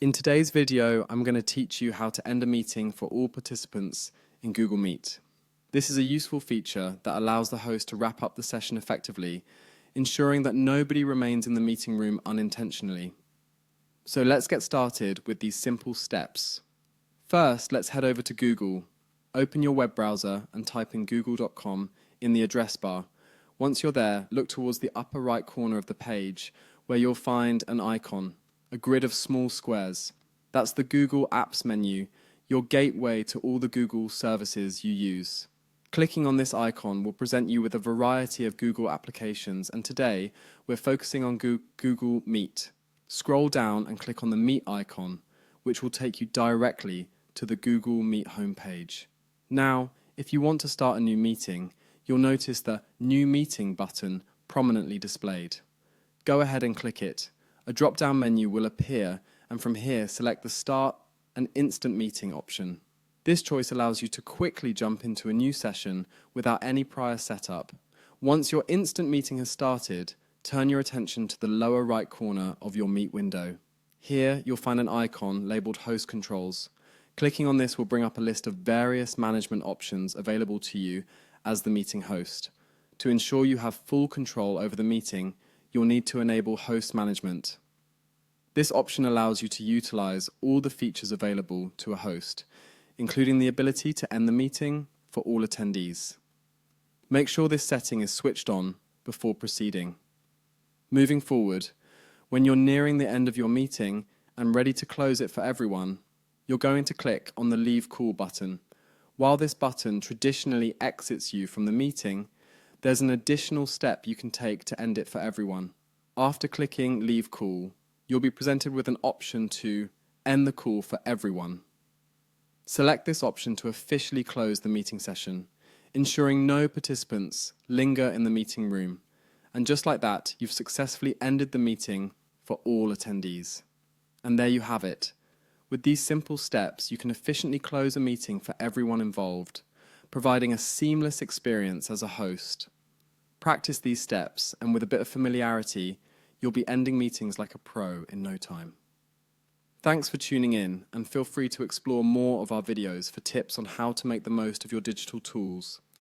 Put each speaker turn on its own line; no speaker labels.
In today's video, I'm going to teach you how to end a meeting for all participants in Google Meet. This is a useful feature that allows the host to wrap up the session effectively, ensuring that nobody remains in the meeting room unintentionally. So let's get started with these simple steps. First, let's head over to Google. Open your web browser and type in google.com in the address bar. Once you're there, look towards the upper right corner of the page where you'll find an icon, a grid of small squares. That's the Google Apps menu, your gateway to all the Google services you use. Clicking on this icon will present you with a variety of Google applications, and today we're focusing on Google Meet. Scroll down and click on the Meet icon, which will take you directly to the Google Meet homepage. Now, if you want to start a new meeting, you'll notice the New Meeting button prominently displayed. Go ahead and click it. A drop-down menu will appear, and from here select the Start an Instant Meeting option. This choice allows you to quickly jump into a new session without any prior setup. Once your instant meeting has started, turn your attention to the lower right corner of your Meet window. Here you'll find an icon labeled Host Controls. Clicking on this will bring up a list of various management options available to you as the meeting host. To ensure you have full control over the meeting, you'll need to enable host management. This option allows you to utilize all the features available to a host, including the ability to end the meeting for all attendees. Make sure this setting is switched on before proceeding. Moving forward, when you're nearing the end of your meeting and ready to close it for everyone, you're going to click on the Leave Call button. While this button traditionally exits you from the meeting, there's an additional step you can take to end it for everyone. After clicking Leave Call, you'll be presented with an option to end the call for everyone. Select this option to officially close the meeting session, ensuring no participants linger in the meeting room. And just like that, you've successfully ended the meeting for all attendees. And there you have it. With these simple steps, you can efficiently close a meeting for everyone involved, providing a seamless experience as a host. Practice these steps, and with a bit of familiarity, you'll be ending meetings like a pro in no time. Thanks for tuning in, and feel free to explore more of our videos for tips on how to make the most of your digital tools.